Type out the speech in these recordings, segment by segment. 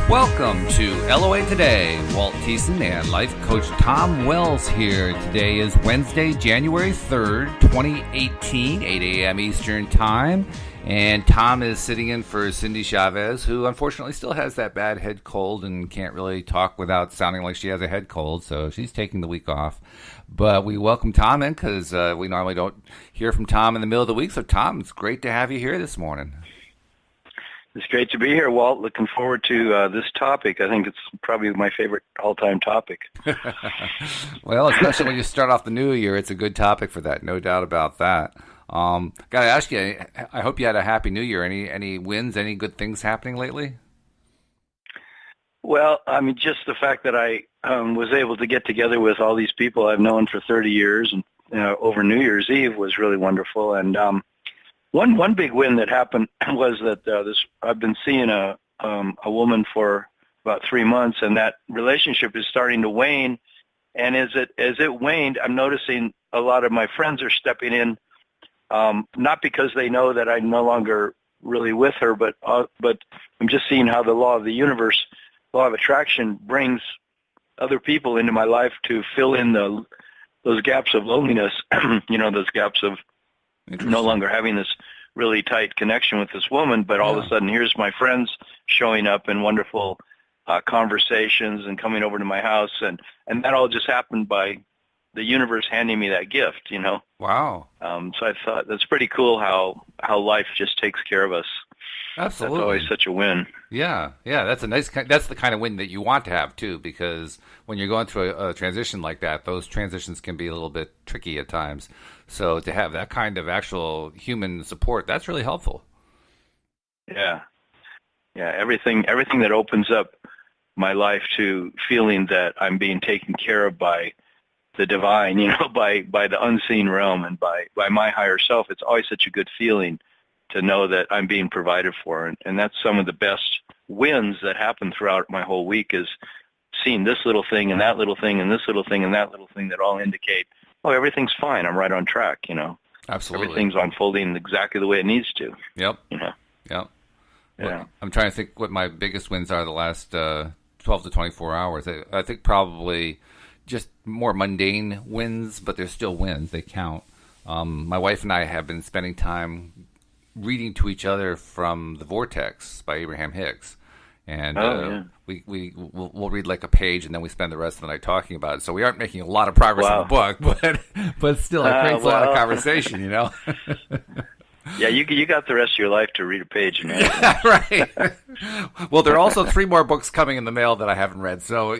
Welcome to LOA Today. Walt Thiessen and life coach Tom Wells here. Today is Wednesday, January 3rd, 2018, 8 a.m. Eastern Time. And Tom is sitting in for Cindy Chavez, who unfortunately still has that bad head cold and can't really talk without sounding like she has a head cold. So she's taking the week off. But we welcome Tom in because we normally don't hear from Tom in the middle of the week. So Tom, it's great to have you here this morning. It's great to be here, Walt. Looking forward to this topic. I think it's probably my favorite all-time topic. Well, especially when you start off the new year, it's a good topic for that, no doubt about that. Got to ask you, I hope you had a happy new year. Any wins, any good things happening lately? Well, I mean, just the fact that I was able to get together with all these people I've known for 30 years and over New Year's Eve was really wonderful. And one big win that happened was that I've been seeing a woman for about 3 months, and that relationship is starting to wane. And as it waned, I'm noticing a lot of my friends are stepping in, not because they know that I'm no longer really with her, but I'm just seeing how the law of the universe, law of attraction, brings other people into my life to fill in those gaps of loneliness. Those gaps of no longer having this really tight connection with this woman, but all of a sudden here's my friends showing up in wonderful conversations and coming over to my house, and that all just happened by the universe handing me that gift, Wow. So I thought that's pretty cool how life just takes care of us. Absolutely. That's always such a win. Yeah, that's that's the kind of win that you want to have too, because when you're going through a transition like that, those transitions can be a little bit tricky at times. So to have that kind of actual human support, that's really helpful. Yeah. Everything that opens up my life to feeling that I'm being taken care of by the divine, by the unseen realm and by my higher self. It's always such a good feeling to know that I'm being provided for. And that's some of the best wins that happen throughout my whole week, is seeing this little thing and that little thing and this little thing and that little thing that all indicate, everything's fine. I'm right on track, Absolutely. Everything's unfolding exactly the way it needs to. Yep. Yep. Yeah. Well, I'm trying to think what my biggest wins are the last 12 to 24 hours. I think probably just more mundane wins, but they're still wins. They count. My wife and I have been spending time reading to each other from The Vortex by Abraham Hicks. And we'll read like a page, and then we spend the rest of the night talking about it. So we aren't making a lot of progress in the book, but still, it creates a lot of conversation, Yeah, you got the rest of your life to read a page. Yeah, right. Well, there are also 3 more books coming in the mail that I haven't read, so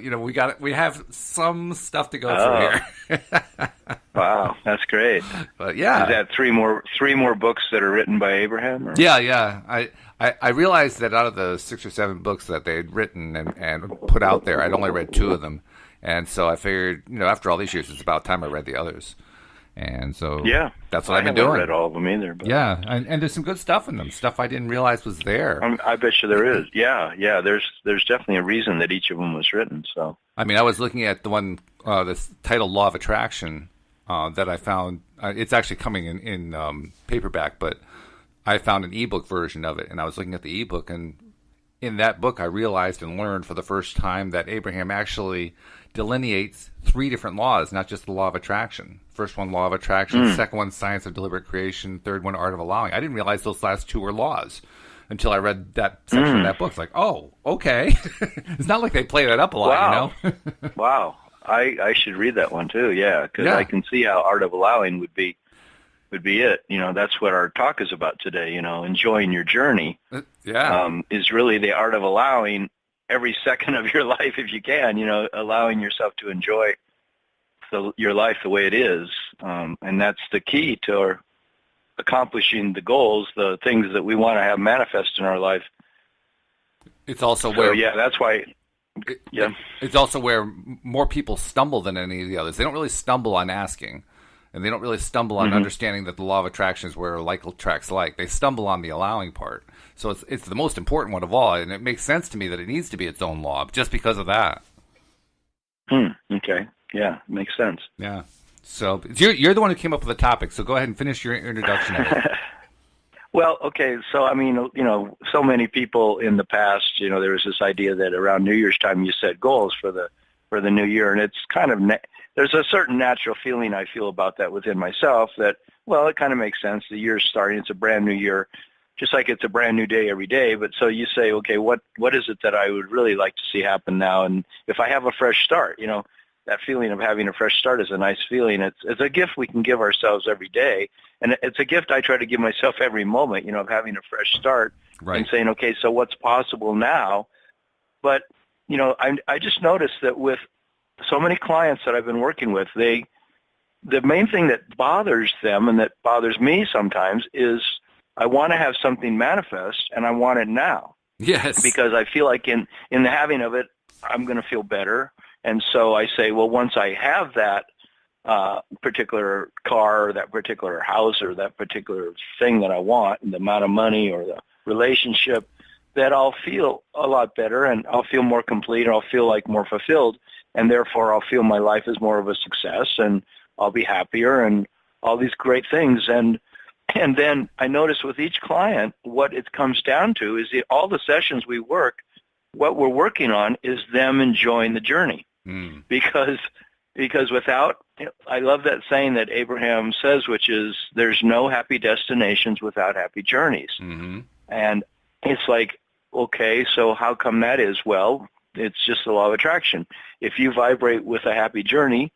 we have some stuff to go through here. Wow, that's great. But yeah, is that three more books that are written by Abraham? Or? Yeah. I realized that out of the 6 or 7 books that they had written and put out there, I'd only read 2 of them, and so I figured, after all these years, it's about time I read the others. And so that's what I've been doing. I haven't read all of them either. But. Yeah, and there's some good stuff in them, stuff I didn't realize was there. I bet you there is. Yeah, there's definitely a reason that each of them was written. So I mean, I was looking at the one, this titled Law of Attraction, that I found. It's actually coming in paperback, but I found an ebook version of it, and I was looking at the ebook, and in that book I realized and learned for the first time that Abraham actually delineates 3 different laws, not just the law of attraction. First one, law of attraction. Second one, science of deliberate creation. Third one, art of allowing. I didn't realize those last 2 were laws until I read that section of that book. It's like, oh, okay. It's not like they play that up a lot, Wow. I should read that one too, because I can see how art of allowing would be it. That's what our talk is about today, enjoying your journey. Is really the art of allowing every second of your life, if you can, allowing yourself to enjoy your life the way it is. And that's the key to accomplishing the goals, the things that we want to have manifest in our life. It's also that's why. It's also where more people stumble than any of the others. They don't really stumble on asking, and they don't really stumble on understanding that the law of attraction is where like attracts like. They stumble on the allowing part. So it's the most important one of all, and it makes sense to me that it needs to be its own law just because of that. Okay. Yeah, makes sense. Yeah. So you're the one who came up with the topic, so go ahead and finish your introduction of it. Well, okay. So, I mean, so many people in the past, there was this idea that around New Year's time you set goals for the new year, and it's kind of there's a certain natural feeling I feel about that within myself that, well, it kind of makes sense. The year's starting; it's a brand new year, just like it's a brand new day every day. But so you say, okay, what is it that I would really like to see happen now? And if I have a fresh start, that feeling of having a fresh start is a nice feeling. It's a gift we can give ourselves every day, and it's a gift I try to give myself every moment. Of having a fresh start Right. and saying, okay, so what's possible now? But I just noticed that with so many clients that I've been working with, the main thing that bothers them and that bothers me sometimes is I want to have something manifest and I want it now Yes. because I feel like in the having of it, I'm going to feel better. And so I say, well, once I have that particular car or that particular house or that particular thing that I want, and the amount of money or the relationship, that I'll feel a lot better and I'll feel more complete and I'll feel like more fulfilled. And therefore I'll feel my life is more of a success and I'll be happier and all these great things. And then I notice with each client, what it comes down to is all the sessions we work, what we're working on is them enjoying the journey. Mm. Because without, I love that saying that Abraham says, which is, there's no happy destinations without happy journeys. Mm-hmm. And it's like, okay, so how come that is? Well, it's just the law of attraction. If you vibrate with a happy journey,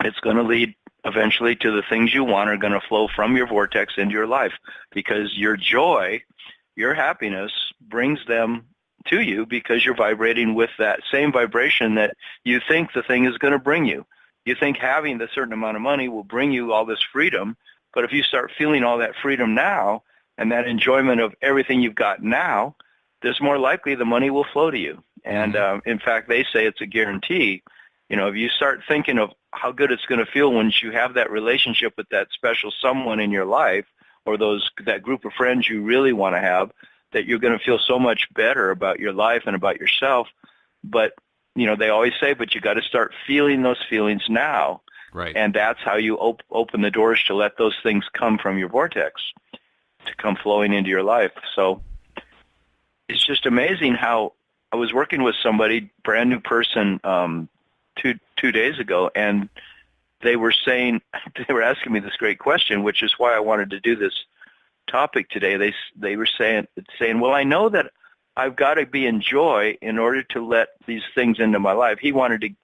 it's going to lead eventually to the things you want are going to flow from your vortex into your life, because your joy, your happiness brings them to you because you're vibrating with that same vibration that you think the thing is going to bring you. You think having the certain amount of money will bring you all this freedom, but if you start feeling all that freedom now and that enjoyment of everything you've got now, there's more likely the money will flow to you. And in fact, they say it's a guarantee. If you start thinking of how good it's going to feel once you have that relationship with that special someone in your life or that group of friends you really want to have, that you're going to feel so much better about your life and about yourself. But, they always say, but you got to start feeling those feelings now. Right. And that's how you open the doors to let those things come from your vortex, to come flowing into your life. So it's just amazing how I was working with somebody, brand new person, 2 days ago, and they were asking me this great question, which is why I wanted to do this topic today. They were saying, well, I know that I've got to be in joy in order to let these things into my life. He wanted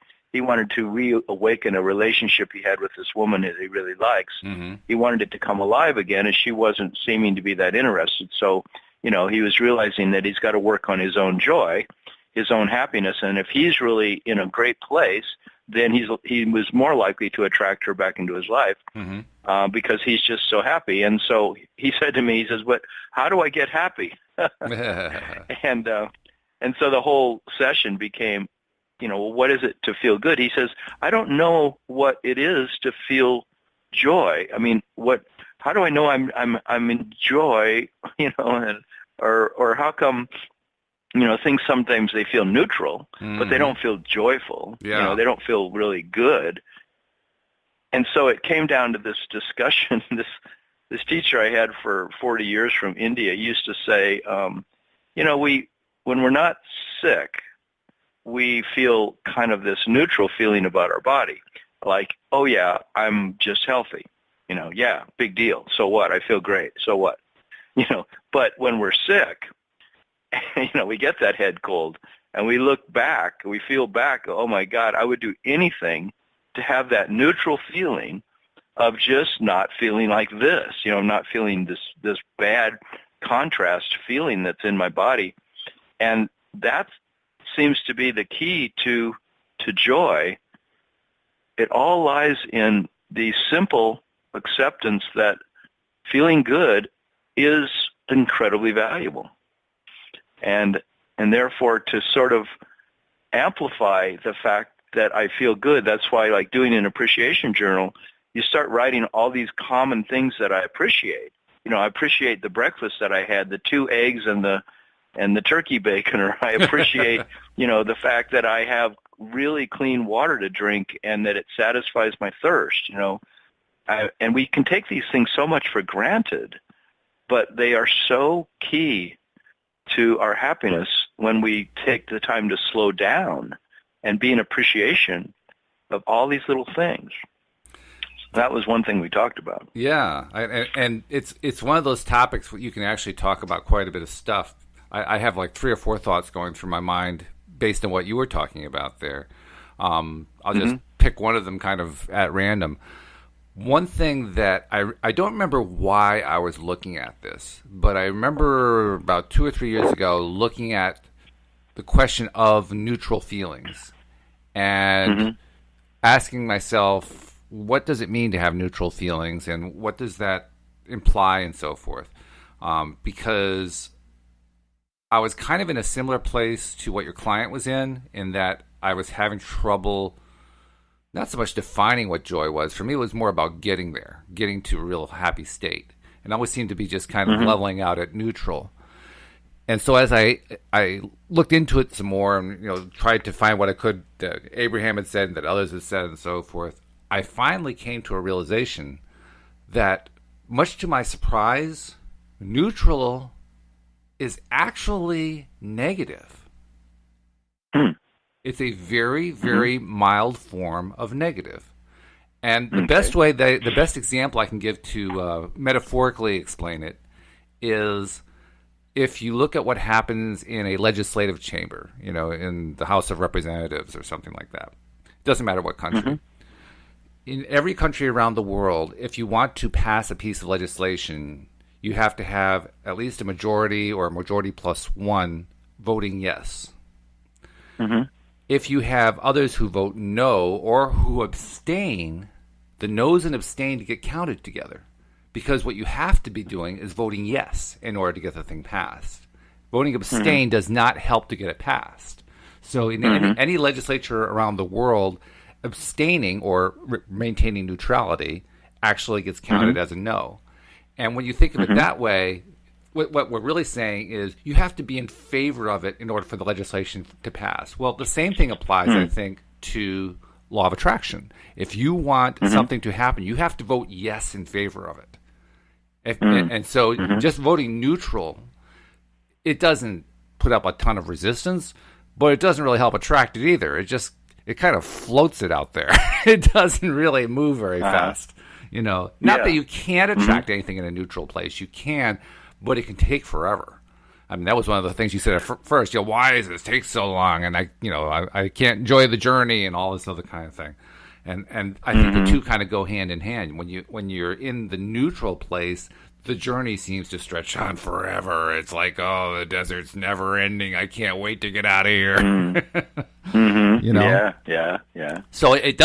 to reawaken a relationship he had with this woman that he really likes. Mm-hmm. He wanted it to come alive again, and she wasn't seeming to be that interested. So, he was realizing that he's got to work on his own joy, his own happiness, and if he's really in a great place, then he was more likely to attract her back into his life. Mm-hmm. Because he's just so happy. And so he said to me, he says, "But how do I get happy?" And so the whole session became, well, what is it to feel good? He says, "I don't know what it is to feel joy. I mean, how do I know I'm in joy? Or how come?" Things sometimes they feel neutral, but they don't feel joyful. Yeah. They don't feel really good. And so it came down to this discussion. This teacher I had for 40 years from India used to say, when we're not sick, we feel kind of this neutral feeling about our body. Like, oh yeah, I'm just healthy. Yeah, big deal. So what? I feel great. So what? But when we're sick, we get that head cold and we look back, we feel back, oh my God, I would do anything to have that neutral feeling of just not feeling like this, not feeling this bad contrast feeling that's in my body. And that seems to be the key to joy. It all lies in the simple acceptance that feeling good is incredibly valuable. And therefore, to sort of amplify the fact that I feel good, that's why, like doing an appreciation journal, you start writing all these common things that I appreciate. I appreciate the breakfast that I had, the 2 eggs and the turkey bacon, or I appreciate, the fact that I have really clean water to drink and that it satisfies my thirst, and we can take these things so much for granted. but they are so key to our happiness when we take the time to slow down and be in appreciation of all these little things. That was one thing we talked about. Yeah, and it's one of those topics where you can actually talk about quite a bit of stuff. I have like 3 or 4 thoughts going through my mind based on what you were talking about there. I'll just pick one of them kind of at random. One thing that I don't remember why I was looking at this, but I remember about 2 or 3 years ago looking at the question of neutral feelings and asking myself, what does it mean to have neutral feelings, and what does that imply, and so forth? Because I was kind of in a similar place to what your client was in that I was having trouble not so much defining what joy was. For me, it was more about getting there, getting to a real happy state. And I always seemed to be just kind of leveling out at neutral. And so as I looked into it some more and tried to find what I could that Abraham had said and that others had said and so forth, I finally came to a realization that, much to my surprise, neutral is actually negative. It's a very, very mild form of negative. And the the best example I can give to metaphorically explain it is if you look at what happens in a legislative chamber, in the House of Representatives or something like that. It doesn't matter what country. In every country around the world, if you want to pass a piece of legislation, you have to have at least a majority or a majority plus one voting yes. If you have others who vote no or who abstain, the no's and abstain get counted together. Because what you have to be doing is voting yes in order to get the thing passed. Voting abstain does not help to get it passed. So in any legislature around the world, abstaining or maintaining neutrality actually gets counted as a no. And when you think of it that way, what we're really saying is you have to be in favor of it in order for the legislation to pass. Well, the same thing applies, I think, to law of attraction. If you want something to happen, you have to vote yes in favor of it. And so just voting neutral, it doesn't put up a ton of resistance, but it doesn't really help attract it either. It kind of floats it out there. It doesn't really move very fast. Not that you can't attract anything in a neutral place. You can, but it can take forever. I mean, that was one of the things you said at first. Why does this take so long? And I can't enjoy the journey and all this other kind of thing. And I think the two kind of go hand in hand. When you're in the neutral place, the journey seems to stretch on forever. It's like, oh, the desert's never ending. I can't wait to get out of here. Yeah. So it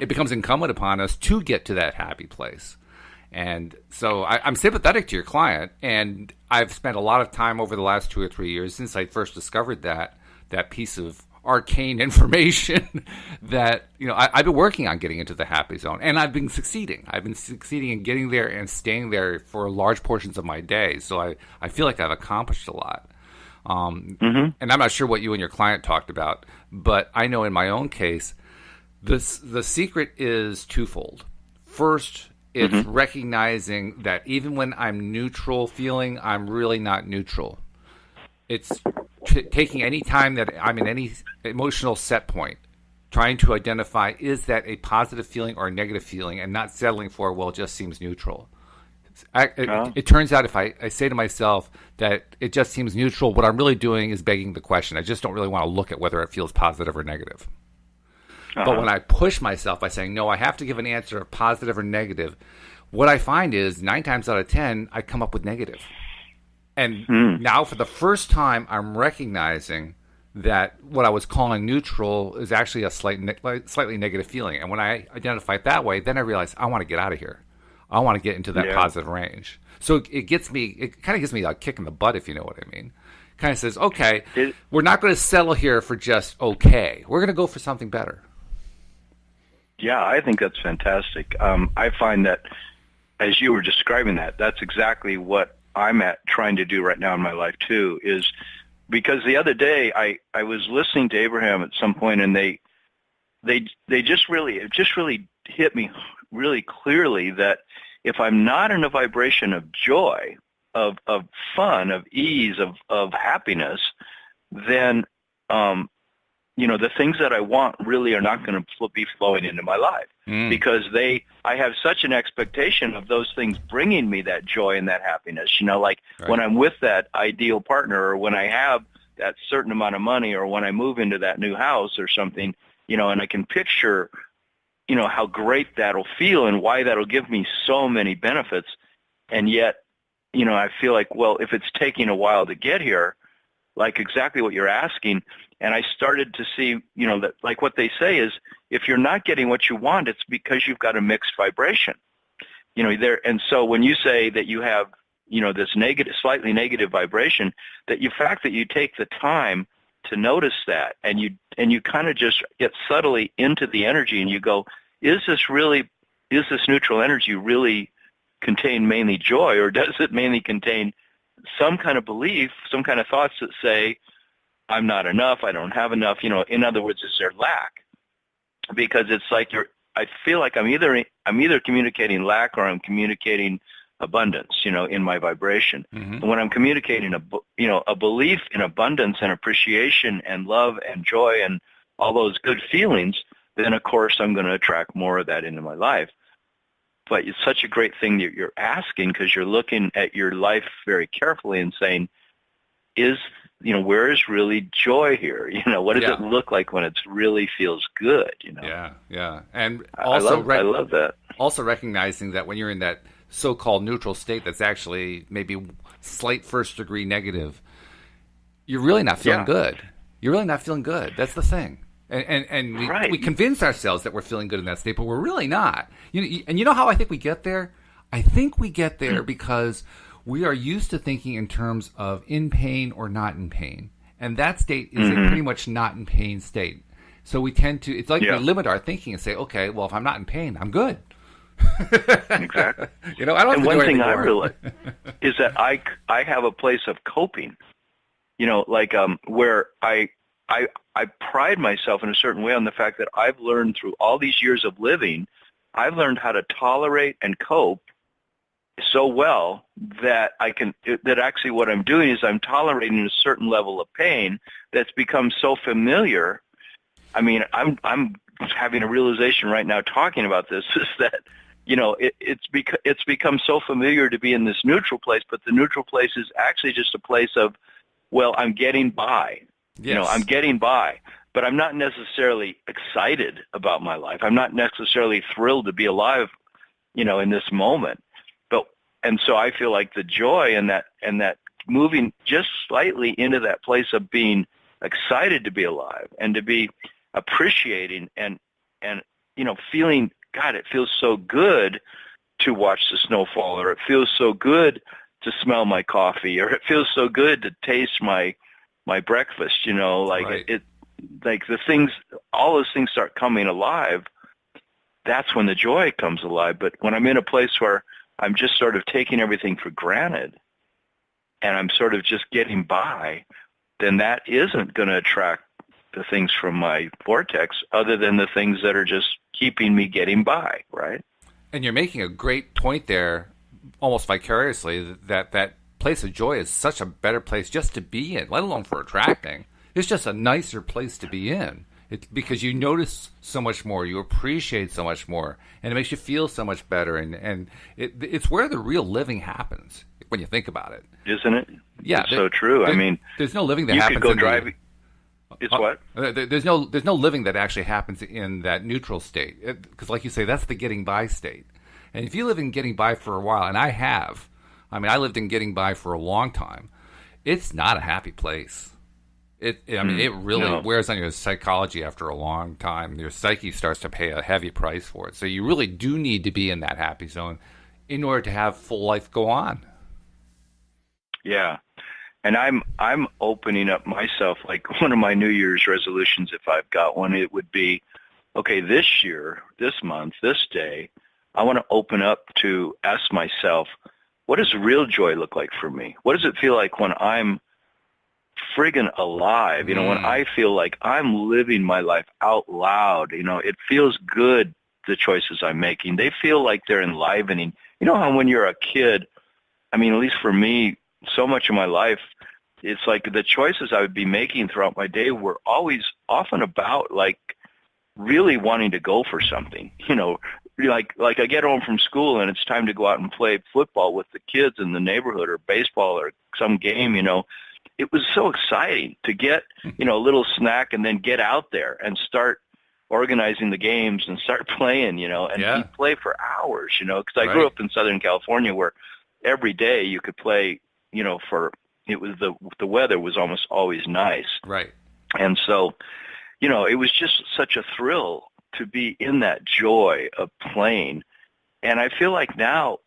becomes incumbent upon us to get to that happy place. And so I'm sympathetic to your client, and I've spent a lot of time over the last 2 or 3 years since I first discovered that piece of arcane information that I've been working on getting into the happy zone, and I've been succeeding. I've been succeeding in getting there and staying there for large portions of my day. So I feel like I've accomplished a lot. And I'm not sure what you and your client talked about, but I know in my own case, the secret is twofold. First, it's recognizing that even when I'm neutral feeling, I'm really not neutral. It's taking any time that I'm in any emotional set point, trying to identify, is that a positive feeling or a negative feeling, and not settling for, well, it just seems neutral. It turns out if I say to myself that it just seems neutral, what I'm really doing is begging the question. I just don't really want to look at whether it feels positive or negative. But when I push myself by saying, no, I have to give an answer of positive or negative, what I find is 9 times out of 10, I come up with negative. And now for the first time, I'm recognizing that what I was calling neutral is actually a slightly negative feeling. And when I identify it that way, then I realize I want to get out of here. I want to get into that positive range. So it kind of gives me a kick in the butt, if you know what I mean. Kind of says, okay, we're not going to settle here for just okay. We're going to go for something better. Yeah, I think that's fantastic. I find that as you were describing that's exactly what I'm trying to do right now in my life too, is because the other day I was listening to Abraham at some point, and they just really hit me really clearly that if I'm not in a vibration of joy, of fun, of ease, of happiness, then the things that I want really are not going to be flowing into my life because I have such an expectation of those things bringing me that joy and that happiness. Like Right. when I'm with that ideal partner, or when I have that certain amount of money, or when I move into that new house or something, and I can picture, how great that'll feel and why that'll give me so many benefits. And yet, I feel like, well, if it's taking a while to get here, like exactly what you're asking. And I started to see, that like what they say is, if you're not getting what you want, it's because you've got a mixed vibration, and so when you say that you have, this negative, slightly negative vibration, the fact that you take the time to notice that, and you kind of just get subtly into the energy, and you go, is this neutral energy really contain mainly joy, or does it mainly contain some kind of belief, some kind of thoughts that say, I'm not enough, I don't have enough, in other words, is there lack? Because it's like I feel like I'm either communicating lack, or I'm communicating abundance, in my vibration. Mm-hmm. And when I'm communicating a belief in abundance and appreciation and love and joy and all those good feelings, then of course I'm going to attract more of that into my life. But it's such a great thing that you're asking, because you're looking at your life very carefully and saying, where is really joy here? What does it look like when it really feels good? Yeah. And also, I love that. Also recognizing that when you're in that so-called neutral state that's actually maybe slight first degree negative, you're really not feeling good. You're really not feeling good. That's the thing. And we convince ourselves that we're feeling good in that state, but we're really not. And you know how I think we get there? I think we get there because we are used to thinking in terms of in pain or not in pain. And that state is a pretty much not in pain state. So we tend to, it's like we limit our thinking and say, okay, well, if I'm not in pain, I'm good. Exactly. I don't have and to one do thing anything I more. realize is that I have a place of coping, where I pride myself in a certain way on the fact that I've learned through all these years of living, I've learned how to tolerate and cope so well that that actually what I'm doing is I'm tolerating a certain level of pain that's become so familiar. I mean, I'm having a realization right now talking about this, is that, it's become so familiar to be in this neutral place, but the neutral place is actually just a place of, well, I'm getting by. Yes. I'm getting by, but I'm not necessarily excited about my life. I'm not necessarily thrilled to be alive, in this moment. And so I feel like the joy and that moving just slightly into that place of being excited to be alive and to be appreciating and feeling, God, it feels so good to watch the snow fall, or it feels so good to smell my coffee, or it feels so good to taste my breakfast, Right. like the things, all those things start coming alive. That's when the joy comes alive. But when I'm in a place where I'm just sort of taking everything for granted and I'm sort of just getting by, then that isn't going to attract the things from my vortex, other than the things that are just keeping me getting by, right? And you're making a great point there, almost vicariously, that place of joy is such a better place just to be in, let alone for attracting. It's just a nicer place to be in. Because you notice so much more, you appreciate so much more, and it makes you feel so much better. And it's where the real living happens when you think about it, isn't it? Yeah, it's so true. I mean, there's no living that you happens. Could go driving. It's what? There's no living that actually happens in that neutral state, because, like you say, that's the getting by state. And if you live in getting by for a while, and I lived in getting by for a long time, it's not a happy place. It really wears on your psychology after a long time. Your psyche starts to pay a heavy price for it. So you really do need to be in that happy zone in order to have full life go on. Yeah. And I'm opening up myself. Like, one of my New Year's resolutions, if I've got one, it would be, okay, this year, this month, this day, I want to open up to ask myself, what does real joy look like for me? What does it feel like when I'm friggin' alive, when I feel like I'm living my life out loud? It feels good, the choices I'm making. They feel like they're enlivening. You know how when you're a kid, I mean, at least for me, so much of my life, it's like the choices I would be making throughout my day were always often about like really wanting to go for something, like I get home from school and it's time to go out and play football with the kids in the neighborhood or baseball or some game, it was so exciting to get, a little snack and then get out there and start organizing the games and start playing, and Yeah. you'd play for hours, because I grew Right. up in Southern California where every day you could play, it was the weather was almost always nice. Right. And so, it was just such a thrill to be in that joy of playing. And I feel like now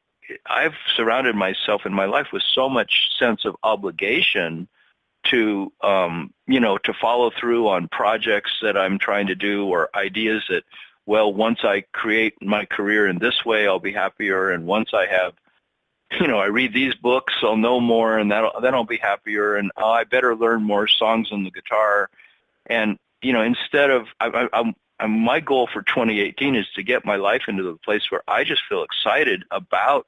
I've surrounded myself in my life with so much sense of obligation to, to follow through on projects that I'm trying to do or ideas that, well, once I create my career in this way, I'll be happier. And once I have, I read these books, I'll know more, and then I'll be happier. And I better learn more songs on the guitar. And, instead of, my goal for 2018 is to get my life into the place where I just feel excited about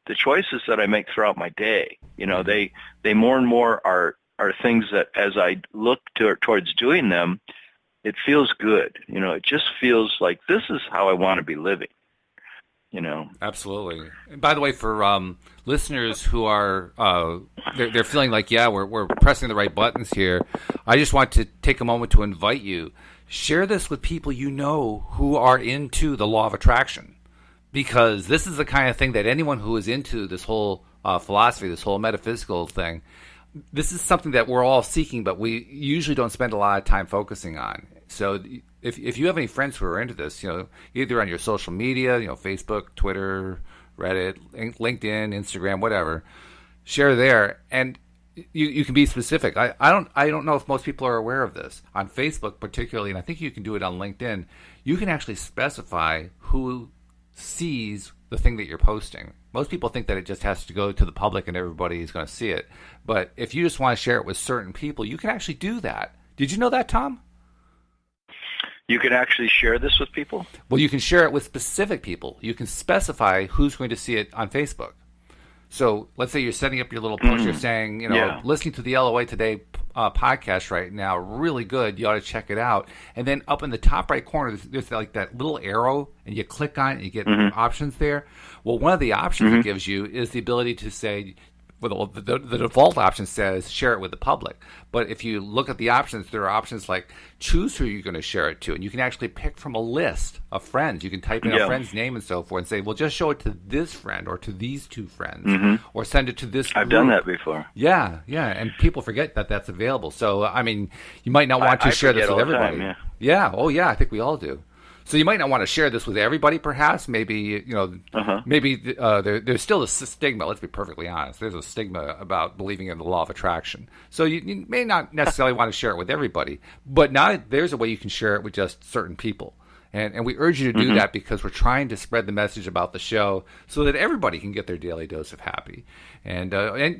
the choices that I make throughout my day. They more and more are things that as I look towards doing them, it feels good. It just feels like this is how I want to be living. Absolutely. And by the way, for listeners who are they're feeling like, yeah, we're pressing the right buttons here, I just want to take a moment to invite you. Share this with people who are into the law of attraction, because this is the kind of thing that anyone who is into this whole philosophy, this whole metaphysical thing, this is something that we're all seeking, but we usually don't spend a lot of time focusing on. So if you have any friends who are into this, either on your social media, Facebook, Twitter, Reddit, LinkedIn, Instagram, whatever, share there. And you can be specific. I don't know if most people are aware of this. On Facebook particularly, and I think you can do it on LinkedIn, you can actually specify who sees the thing that you're posting. Most people think that it just has to go to the public and everybody is going to see it. But if you just want to share it with certain people, you can actually do that. Did you know that, Tom? You can actually share this with people? Well, you can share it with specific people. You can specify who's going to see it on Facebook. So let's say you're setting up your little post. You're saying, listening to the LOA Today podcast right now, really good. You ought to check it out. And then up in the top right corner, there's like that little arrow, and you click on it, and you get options there. Well, one of the options it gives you is the ability to say, well, the default option says share it with the public. But if you look at the options, there are options like choose who you're going to share it to. And you can actually pick from a list of friends. You can type in a friend's name and so forth and say, well, just show it to this friend or to these two friends or send it to this group. I've done that before. Yeah. And people forget that that's available. So, I mean, you might not want to share this with everybody. Time, yeah. Oh, yeah. I think we all do. So you might not want to share this with everybody, perhaps. Maybe, maybe there's still a stigma. Let's be perfectly honest. There's a stigma about believing in the law of attraction. So you may not necessarily want to share it with everybody. But now there's a way you can share it with just certain people. And we urge you to do that because we're trying to spread the message about the show so that everybody can get their daily dose of happy. And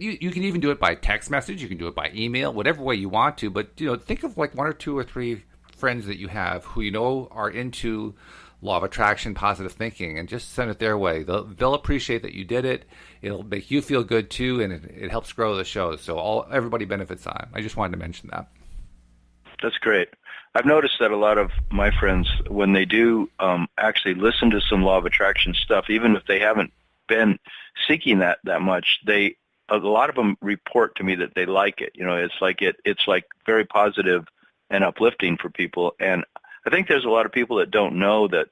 you can even do it by text message. You can do it by email, whatever way you want to. But, think of like 1 or 2 or 3 friends that you have who are into law of attraction, positive thinking, and just send it their way. They'll appreciate that you did it. It'll make you feel good too, and it helps grow the show. So everybody benefits on it. I just wanted to mention that. That's great. I've noticed that a lot of my friends, when they do actually listen to some law of attraction stuff, even if they haven't been seeking that much, a lot of them report to me that they like it. It's like very positive and uplifting for people. And I think there's a lot of people that don't know that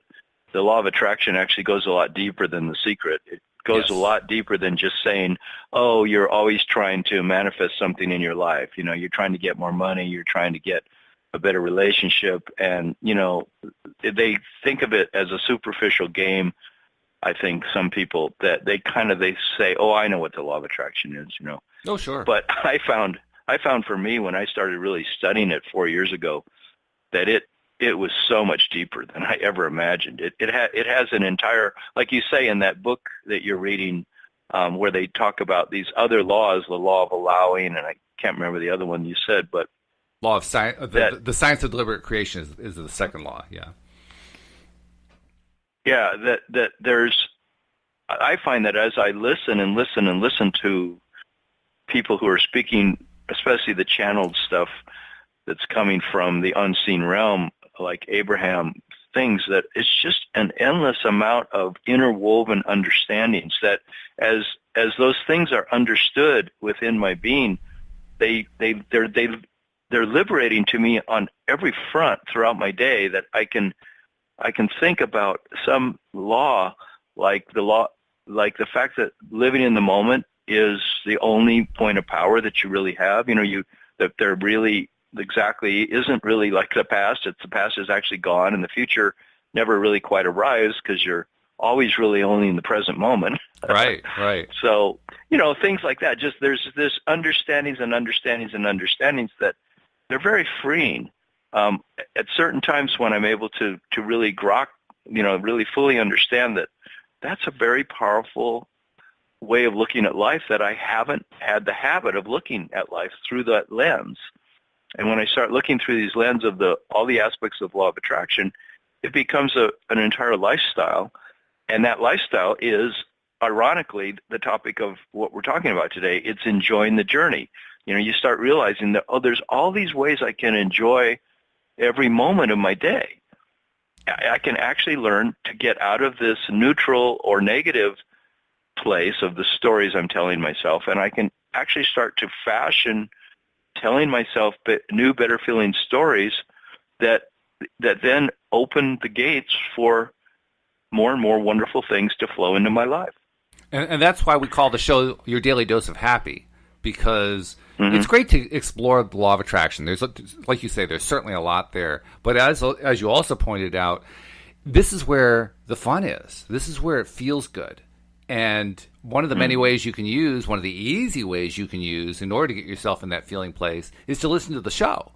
the law of attraction actually goes a lot deeper than The Secret. It goes a lot deeper than just saying, oh, you're always trying to manifest something in your life. You're trying to get more money. You're trying to get a better relationship. And, they think of it as a superficial game. I think some people that they say, oh, I know what the law of attraction is, Oh, sure. But I found for me when I started really studying it 4 years ago that it was so much deeper than I ever imagined. It has an entire, like you say in that book that you're reading, where they talk about these other laws, the law of allowing, and I can't remember the other one you said, but law of science. The science of deliberate creation is the second law. Yeah. Yeah, that there's I find that as I listen and listen and listen to people who are speaking, especially the channeled stuff that's coming from the unseen realm, like Abraham, things that it's just an endless amount of interwoven understandings that as those things are understood within my being, they're liberating to me on every front throughout my day, that I can think about some law, like the fact that living in the moment is the only point of power that you really have. That there really exactly isn't really like the past. The past is actually gone, and the future never really quite arrives, because you're always really only in the present moment. Right. So, things like that. Just there's this understandings and understandings and understandings that they're very freeing. At certain times when I'm able to really grok, really fully understand that that's a very powerful way of looking at life, that I haven't had the habit of looking at life through that lens. And when I start looking through these lens of all the aspects of law of attraction, it becomes an entire lifestyle. And that lifestyle is, ironically, the topic of what we're talking about today. It's enjoying the journey. You start realizing that, there's all these ways I can enjoy every moment of my day. I can actually learn to get out of this neutral or negative place of the stories I'm telling myself, and I can actually start to fashion telling myself new, better feeling stories that then open the gates for more and more wonderful things to flow into my life. And that's why we call the show Your Daily Dose of Happy, because it's great to explore the law of attraction. There's, like you say, there's certainly a lot there. But as you also pointed out, this is where the fun is. This is where it feels good. And one of the many ways you can use, one of the easy ways you can use in order to get yourself in that feeling place, is to listen to the show.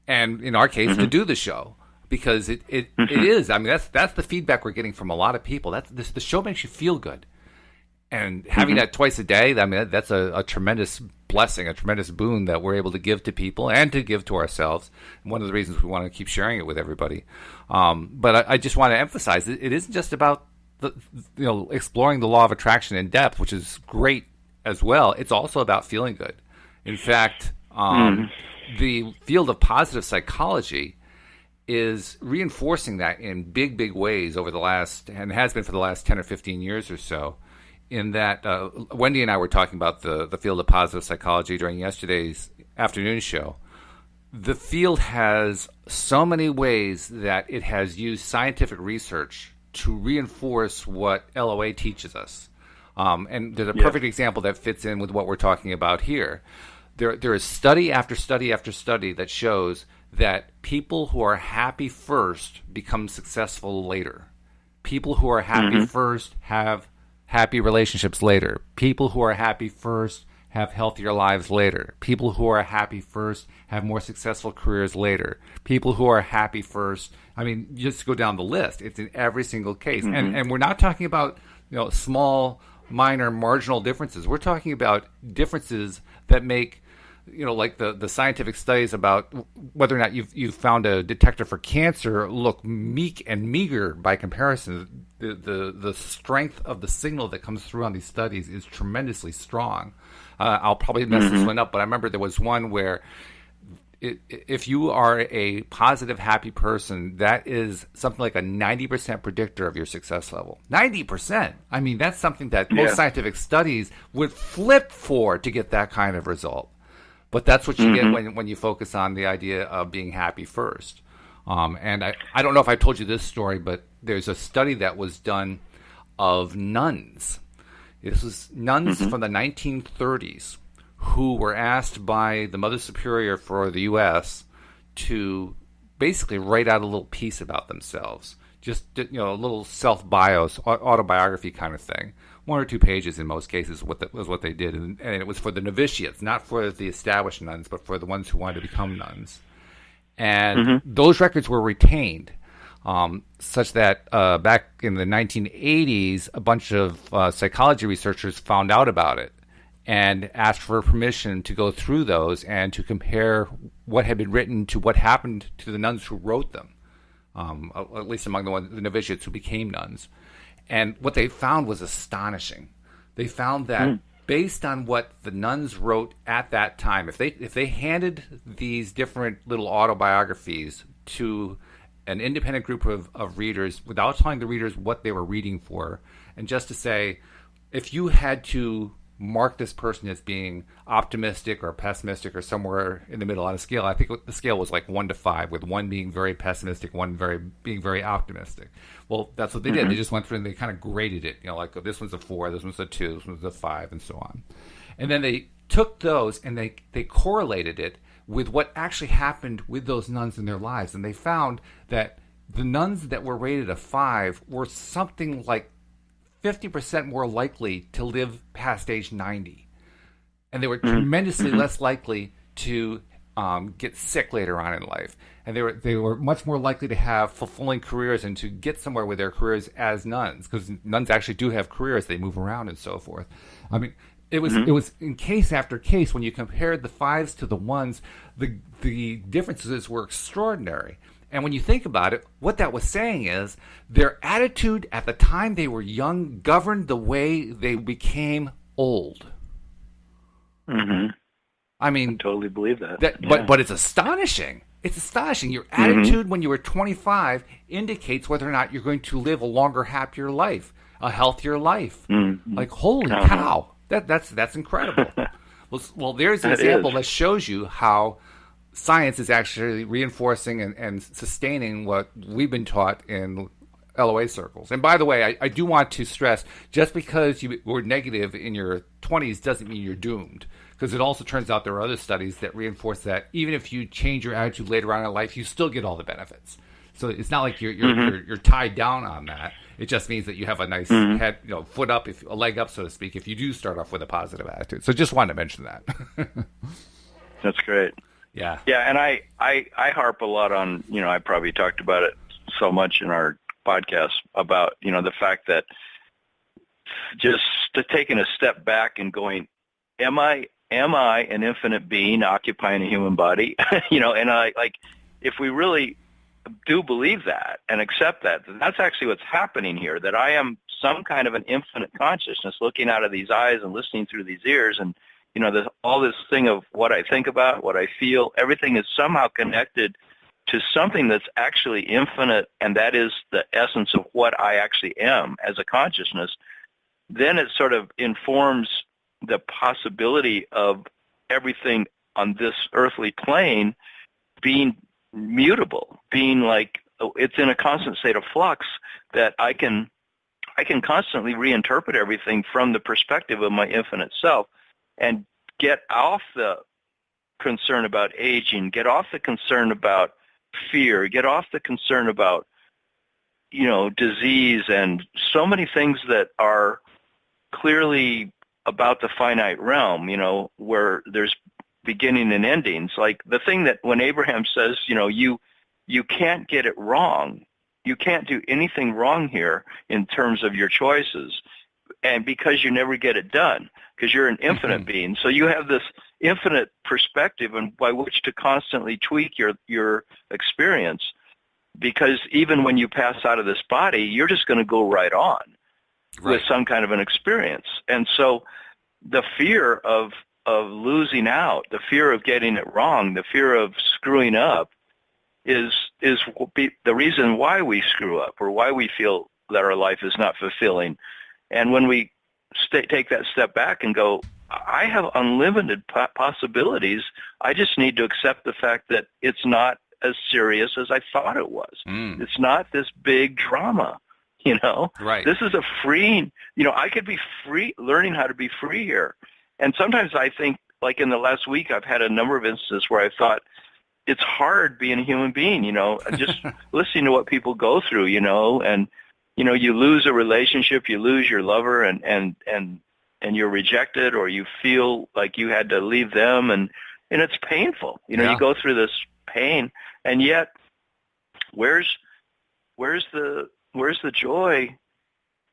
And in our case, to do the show. Because it is. I mean, that's the feedback we're getting from a lot of people. The show makes you feel good. And having that twice a day, I mean, that's a tremendous blessing, a tremendous boon that we're able to give to people and to give to ourselves. And one of the reasons we want to keep sharing it with everybody. But I just want to emphasize, it isn't just about exploring the law of attraction in depth, which is great as well. It's also about feeling good. In fact, the field of positive psychology is reinforcing that in big, big ways over the last, and has been for the last 10 or 15 years or so. In that, Wendy and I were talking about the field of positive psychology during yesterday's afternoon show. The field has so many ways that it has used scientific research to reinforce what LOA teaches us. And there's a perfect example that fits in with what we're talking about here. There is study after study after study that shows that people who are happy first become successful later. People who are happy first have happy relationships later. People who are happy first have healthier lives later. People who are happy first have more successful careers later. People who are happy first, I mean, just go down the list. It's in every single case. And we're not talking about small, minor, marginal differences. We're talking about differences that make, like the scientific studies about whether or not you've found a detector for cancer look meek and meager by comparison. The strength of the signal that comes through on these studies is tremendously strong. I'll probably mess this one up, but I remember there was one where if you are a positive, happy person, that is something like a 90% predictor of your success level. 90%. I mean, that's something that most scientific studies would flip for to get that kind of result. But that's what you get when you focus on the idea of being happy first. And I don't know if I told you this story, but there's a study that was done of nuns. This was nuns from the 1930s who were asked by the Mother Superior for the U.S. to basically write out a little piece about themselves. Just, a little self-bios, autobiography kind of thing. 1 or 2 pages in most cases was what they did. And it was for the novitiates, not for the established nuns, but for the ones who wanted to become nuns. And those records were retained, such that back in the 1980s, a bunch of psychology researchers found out about it and asked for permission to go through those and to compare what had been written to what happened to the nuns who wrote them, at least among the novitiates who became nuns. And what they found was astonishing. They found that based on what the nuns wrote at that time, if they handed these different little autobiographies to an independent group of readers without telling the readers what they were reading for, and just to say, if you had to mark this person as being optimistic or pessimistic or somewhere in the middle on a scale, I think the scale was like 1 to 5, with 1 being very pessimistic, 1 being very optimistic. Well, that's what they did. They just went through and they kind of graded it. Like, this one's a 4, this one's a 2, this one's a 5, and so on. And then they took those and they correlated it with what actually happened with those nuns in their lives. And they found that the nuns that were rated a 5 were something like 50% more likely to live past age 90. And they were tremendously less likely to get sick later on in life. And they were much more likely to have fulfilling careers and to get somewhere with their careers as nuns, because nuns actually do have careers. They move around and so forth. I mean, it was in case after case, when you compared the 5s to the 1s, the differences were extraordinary. And when you think about it, what that was saying is their attitude at the time they were young governed the way they became old. I mean, I totally believe that. But it's astonishing. It's astonishing. Your attitude when you were 25 indicates whether or not you're going to live a longer, happier life, a healthier life. Like, holy cow, that's incredible. Well, there's an example that shows you how science is actually reinforcing and sustaining what we've been taught in LOA circles. And by the way, I do want to stress, just because you were negative in your 20s doesn't mean you're doomed, because it also turns out there are other studies that reinforce that even if you change your attitude later on in life, you still get all the benefits. So it's not like you're tied down on that. It just means that you have a nice head, foot up, a leg up, so to speak, if you do start off with a positive attitude. So just wanted to mention that. That's great. Yeah. Yeah, and I harp a lot on, I probably talked about it so much in our podcast about, the fact that just taking a step back and going, am I an infinite being occupying a human body? And if we really do believe that and accept that, that's actually what's happening here, that I am some kind of an infinite consciousness looking out of these eyes and listening through these ears, and all this thing of what I think about, what I feel, everything is somehow connected to something that's actually infinite, and that is the essence of what I actually am as a consciousness. Then it sort of informs the possibility of everything on this earthly plane being mutable, being like it's in a constant state of flux, that I can constantly reinterpret everything from the perspective of my infinite self, and get off the concern about aging, get off the concern about fear, get off the concern about, disease, and so many things that are clearly about the finite realm, where there's beginning and endings. Like the thing that when Abraham says, you can't get it wrong. You can't do anything wrong here in terms of your choices, and because you never get it done, because you're an infinite being. So you have this infinite perspective and by which to constantly tweak your experience, because even when you pass out of this body, you're just going to go right on with some kind of an experience. And so the fear of losing out, the fear of getting it wrong, the fear of screwing up is the reason why we screw up, or why we feel that our life is not fulfilling. And when we take that step back and go, I have unlimited possibilities, I just need to accept the fact that it's not as serious as I thought it was. It's not this big drama, Right. This is a freeing, I could be free, learning how to be free here. And sometimes I think, like in the last week, I've had a number of instances where I thought, it's hard being a human being, just listening to what people go through, and, you lose a relationship, you lose your lover, and you're rejected, or you feel like you had to leave them, and it's painful. You go through this pain, and yet where's the joy?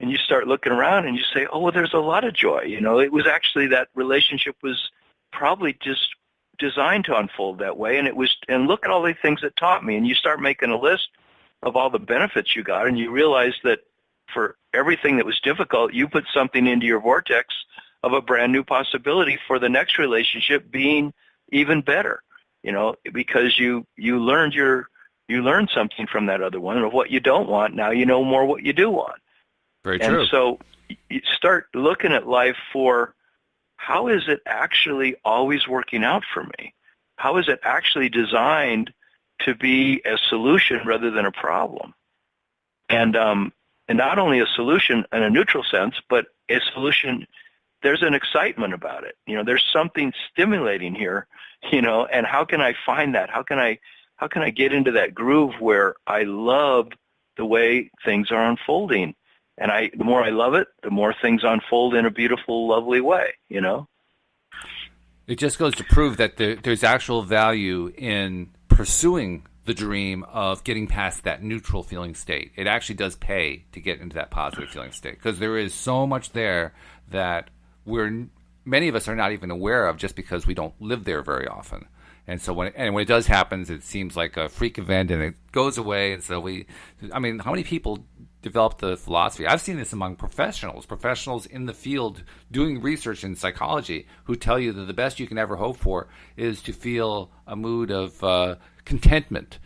And you start looking around and you say, oh, well, there's a lot of joy. It was actually that relationship was probably just designed to unfold that way. And look at all the things it taught me. And you start making a list of all the benefits you got, and you realize that for everything that was difficult, you put something into your vortex of a brand new possibility for the next relationship being even better, because you learned something from that other one of what you don't want. Now you know more what you do want. Very true. And so you start looking at life for, how is it actually always working out for me? How is it actually designed to be a solution rather than a problem? And not only a solution in a neutral sense, but a solution, there's an excitement about it. There's something stimulating here, and how can I find that? How can I get into that groove where I love the way things are unfolding? And the more I love it, the more things unfold in a beautiful, lovely way, It just goes to prove that there's actual value in pursuing the dream of getting past that neutral feeling state. It actually does pay to get into that positive feeling state, because there is so much there that many of us are not even aware of, just because we don't live there very often. And so when it does happen, it seems like a freak event and it goes away. And so how many people develop the philosophy? I've seen this among professionals in the field doing research in psychology, who tell you that the best you can ever hope for is to feel a mood of contentment.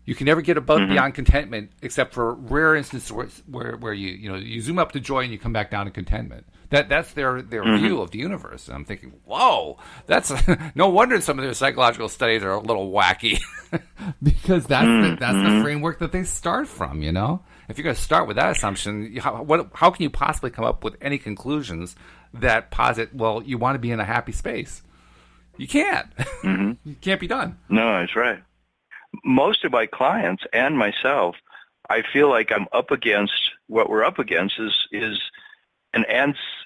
You can never get above beyond contentment, except for rare instances where you zoom up to joy and you come back down to contentment. That's their view of the universe. And I'm thinking, whoa, that's no wonder some of their psychological studies are a little wacky, because that's the framework that they start from. If you're going to start with that assumption, how can you possibly come up with any conclusions that posit, well, you want to be in a happy space? You can't. It can't be done. No, that's right. Most of my clients and myself, I feel like I'm up against, what we're up against is an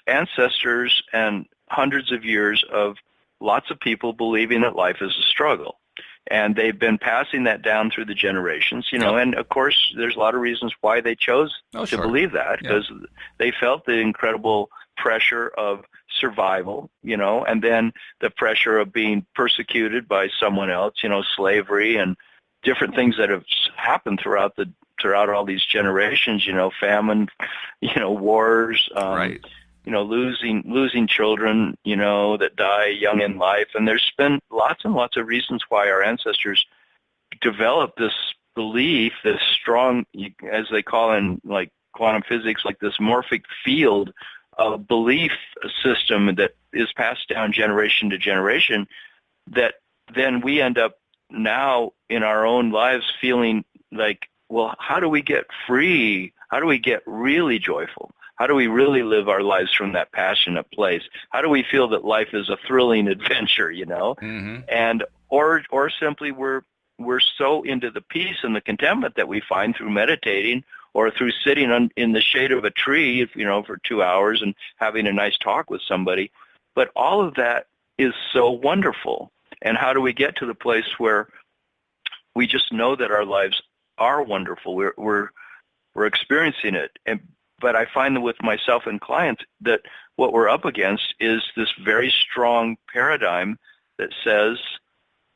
ancestors and hundreds of years of lots of people believing that life is a struggle. And they've been passing that down through the generations, and of course there's a lot of reasons why they chose to believe that, because they felt the incredible pressure of survival, and then the pressure of being persecuted by someone else, slavery and different things that have happened throughout all these generations, famine, wars, right. Losing children, that die young in life. And there's been lots and lots of reasons why our ancestors developed this belief, this strong, as they call in like quantum physics, like this morphic field of belief system that is passed down generation to generation, that then we end up now in our own lives feeling like, well, how do we get free? How do we get really joyful? How do we really live our lives from that passionate place? How do we feel that life is a thrilling adventure, And or simply we're so into the peace and the contentment that we find through meditating or through sitting in the shade of a tree, for 2 hours and having a nice talk with somebody. But all of that is so wonderful. And how do we get to the place where we just know that our lives are wonderful? We're experiencing it. But I find that with myself and clients that what we're up against is this very strong paradigm that says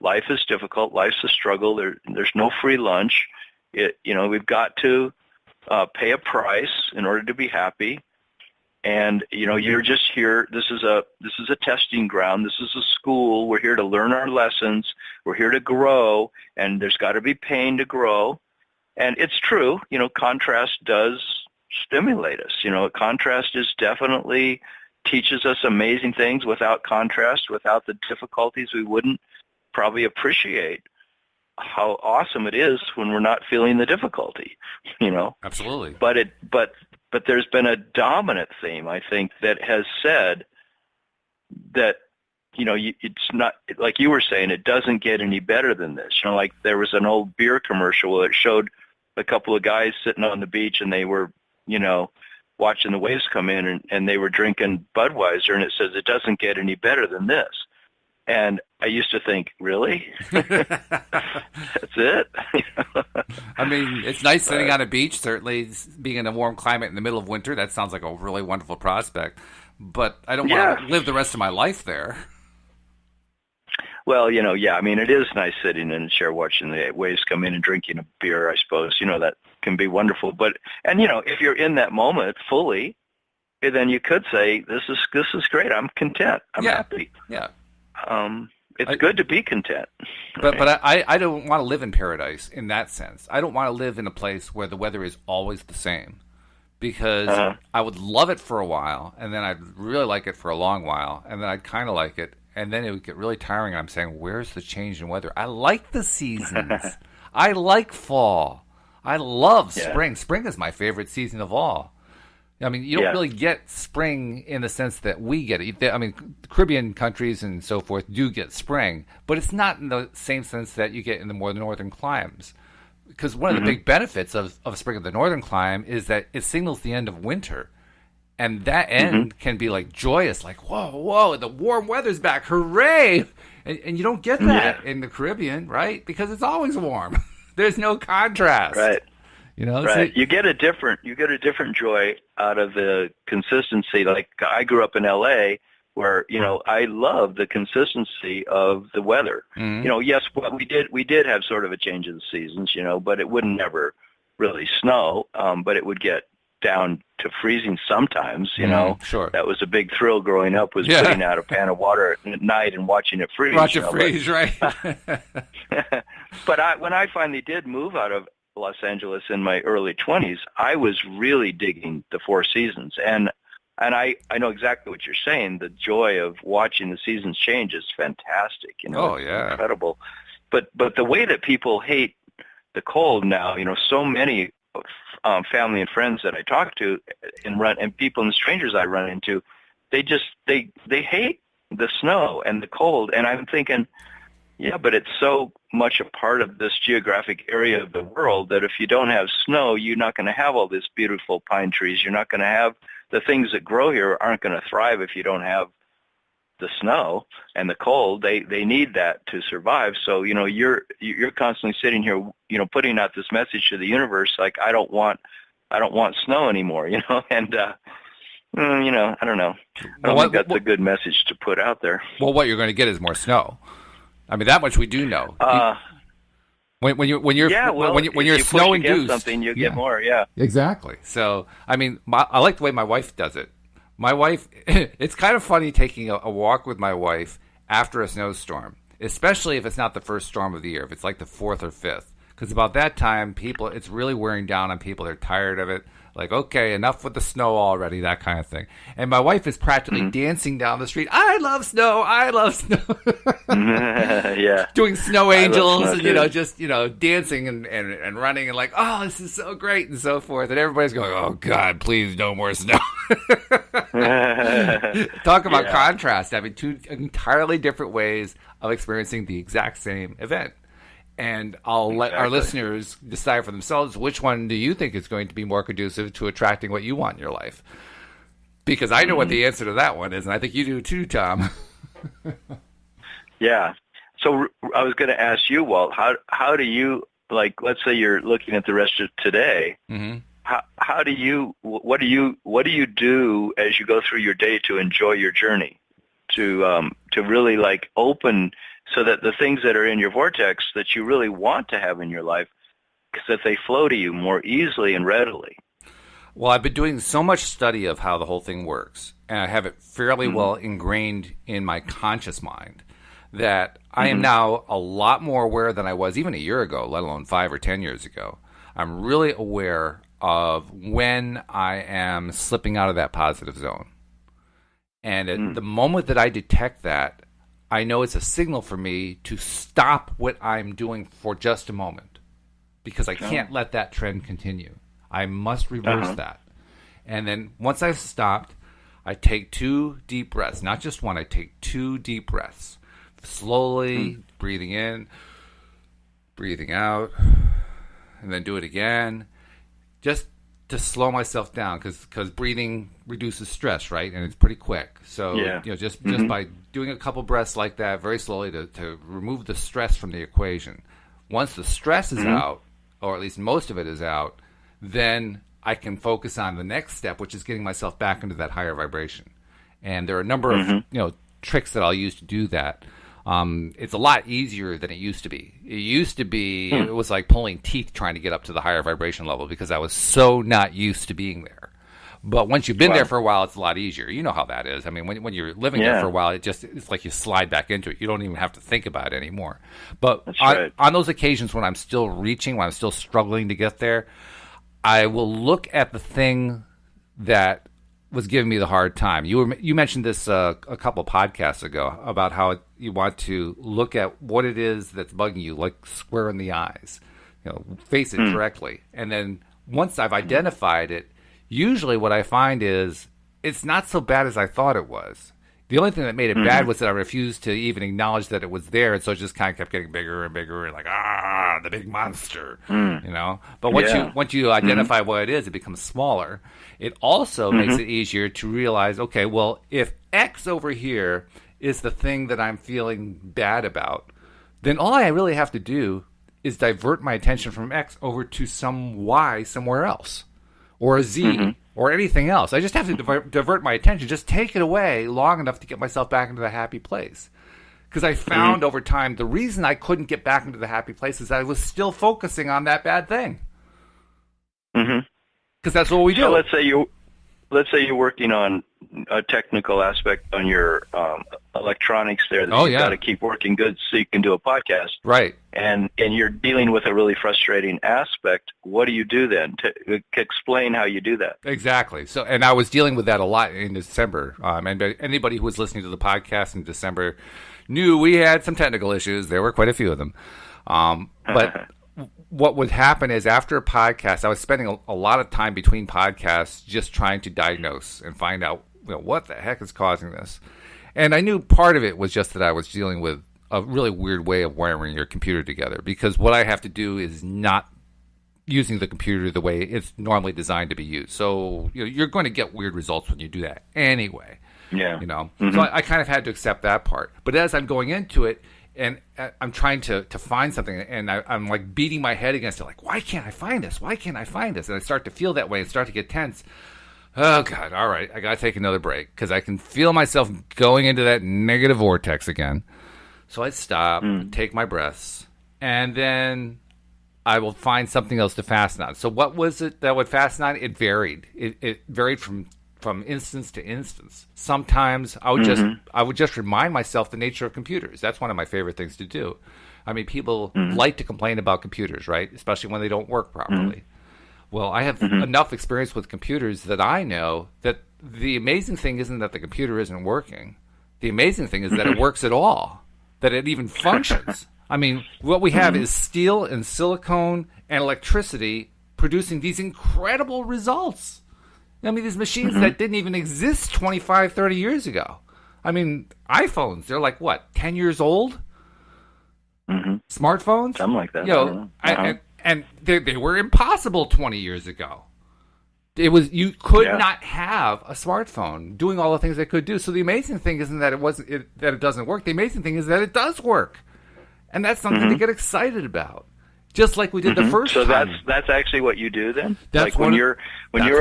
life is difficult, life's a struggle, there's no free lunch. We've got to pay a price in order to be happy. And you're just here. This is a testing ground. This is a school. We're here to learn our lessons. We're here to grow, and there's got to be pain to grow. And it's true. Contrast does stimulate us. Contrast is definitely teaches us amazing things. Without contrast, without the difficulties, we wouldn't probably appreciate how awesome it is when we're not feeling the difficulty. Absolutely. But there's been a dominant theme, I think, that has said that, it's not, like you were saying, it doesn't get any better than this. Like there was an old beer commercial that showed a couple of guys sitting on the beach and they were, watching the waves come in and they were drinking Budweiser, and it says it doesn't get any better than this. And I used to think, really? That's it? I mean, it's nice sitting on a beach, certainly being in a warm climate in the middle of winter. That sounds like a really wonderful prospect. But I don't want to live the rest of my life there. Well, I mean, it is nice sitting in a chair watching the waves come in and drinking a beer, I suppose. That can be wonderful. But, and if you're in that moment fully, then you could say, this is great. I'm content. I'm happy. Yeah. It's good to be content. But I don't want to live in paradise in that sense. I don't want to live in a place where the weather is always the same, because I would love it for a while, and then I'd really like it for a long while, and then I'd kind of like it, and then it would get really tiring, and I'm saying, where's the change in weather? I like the seasons. I like fall. I love spring. Spring is my favorite season of all. I mean, you don't really get spring in the sense that we get it. I mean, Caribbean countries and so forth do get spring, but it's not in the same sense that you get in the more northern climes. Because one of the big benefits of spring in the northern climb is that it signals the end of winter. And that end can be like joyous, like, whoa, the warm weather's back, hooray! And you don't get that in the Caribbean, right? Because it's always warm. There's no contrast. Right. Right. So you get a different joy out of the consistency. Like, I grew up in LA, where I love the consistency of the weather. Yes, we did have sort of a change of the seasons, but it wouldn't never really snow. But it would get down to freezing sometimes. Sure. That was a big thrill growing up, was putting out a pan of water at night and watching it freeze. Watch it freeze, right? But when I finally did move out of Los Angeles in my early 20s, I was really digging the four seasons. And I know exactly what you're saying. The joy of watching the seasons change is fantastic. It's incredible. But the way that people hate the cold now, so many family and friends that I talk to and people and strangers I run into, they hate the snow and the cold. And I'm thinking, yeah, but it's so much a part of this geographic area of the world that if you don't have snow, you're not going to have all these beautiful pine trees. You're not going to have the things that grow here aren't going to thrive if you don't have the snow and the cold. They need that to survive. So, you're constantly sitting here, putting out this message to the universe, like, I don't want snow anymore, and, I don't know. I don't think that's a good message to put out there. Well, what you're going to get is more snow. I mean, that much we do know. When you're snow induced, something you get more. Yeah, exactly. So, I mean, I like the way my wife does it. My wife, it's kind of funny taking a walk with my wife after a snowstorm, especially if it's not the first storm of the year. If it's like the fourth or fifth, because about that time, it's really wearing down on people. They're tired of it. Like, okay, enough with the snow already, that kind of thing. And my wife is practically dancing down the street. I love snow. I love snow. Yeah. Doing snow angels and, just, dancing and running and like, oh, this is so great and so forth. And everybody's going, oh, God, please, no more snow. Talk about contrast. I mean, two entirely different ways of experiencing the exact same event. And I'll let our listeners decide for themselves, which one do you think is going to be more conducive to attracting what you want in your life? Because I know what the answer to that one is, and I think you do too, Tom. Yeah. So I was going to ask you, Walt, how do you, like, let's say you're looking at the rest of today, what do you do as you go through your day to enjoy your journey, to really, like, open, so that the things that are in your vortex that you really want to have in your life, that they flow to you more easily and readily? Well, I've been doing so much study of how the whole thing works, and I have it fairly well ingrained in my conscious mind, that I am now a lot more aware than I was even a year ago, let alone 5 or 10 years ago. I'm really aware of when I am slipping out of that positive zone. And at the moment that I detect that, I know it's a signal for me to stop what I'm doing for just a moment, because I can't let that trend continue. I must reverse that. And then once I've stopped, I take 2 deep breaths. Not just one, I take 2 deep breaths. Slowly breathing in, breathing out, and then do it again. Just to slow myself down, because breathing reduces stress, right? And it's pretty quick. So just by doing a couple breaths like that very slowly to remove the stress from the equation. Once the stress is out, or at least most of it is out, then I can focus on the next step, which is getting myself back into that higher vibration. And there are a number of tricks that I'll use to do that. It's a lot easier than it used to be. It used to be, it was like pulling teeth trying to get up to the higher vibration level because I was so not used to being there. But once you've been there for a while, it's a lot easier. You know how that is. I mean, when you're living there for a while, it's like you slide back into it. You don't even have to think about it anymore. But on those occasions when I'm still reaching, when I'm still struggling to get there, I will look at the thing that was giving me the hard time. You mentioned this a couple podcasts ago about how you want to look at what it is that's bugging you, like square in the eyes. Face it directly. And then once I've identified it, usually what I find is it's not so bad as I thought it was. The only thing that made it bad was that I refused to even acknowledge that it was there, and so it just kind of kept getting bigger and bigger, and like, the big monster, But once you identify what it is, it becomes smaller. It also makes it easier to realize, okay, well, if X over here is the thing that I'm feeling bad about, then all I really have to do is divert my attention from X over to some Y somewhere else. Or a Z, or anything else. I just have to divert my attention, just take it away long enough to get myself back into the happy place. Because I found over time, the reason I couldn't get back into the happy place is I was still focusing on that bad thing. Because that's what we do. So let's say you're working on a technical aspect on your electronics there that you've got to keep working good so you can do a podcast. Right. And you're dealing with a really frustrating aspect. What do you do then? To explain how you do that. Exactly. So, and I was dealing with that a lot in December. And anybody who was listening to the podcast in December knew we had some technical issues. There were quite a few of them. But what would happen is after a podcast, I was spending a lot of time between podcasts just trying to diagnose and find out what the heck is causing this. And I knew part of it was just that I was dealing with a really weird way of wiring your computer together, because what I have to do is not using the computer the way it's normally designed to be used. So you're going to get weird results when you do that anyway. Yeah. So I kind of had to accept that part. But as I'm going into it, and I'm trying to find something, and I'm like beating my head against it, like, why can't I find this? Why can't I find this? And I start to feel that way and start to get tense. Oh, God, all right, I got to take another break, because I can feel myself going into that negative vortex again. So I stop, take my breaths, and then I will find something else to fasten on. So what was it that would fasten on? It varied. It varied from instance to instance. Sometimes I would just remind myself the nature of computers. That's one of my favorite things to do. I mean, people like to complain about computers, right? Especially when they don't work properly. Well, I have enough experience with computers that I know that the amazing thing isn't that the computer isn't working. The amazing thing is that it works at all, that it even functions. I mean, what we have is steel and silicone and electricity producing these incredible results. I mean, these machines that didn't even exist 25, 30 years ago. I mean, iPhones, they're like, what, 10 years old? Smartphones? Something like that. And they were impossible 20 years ago. You could not have a smartphone doing all the things it could do. So the amazing thing isn't that that it doesn't work. The amazing thing is that it does work. And that's something to get excited about. Just like we did the first time. So that's actually what you do then? That's like when you're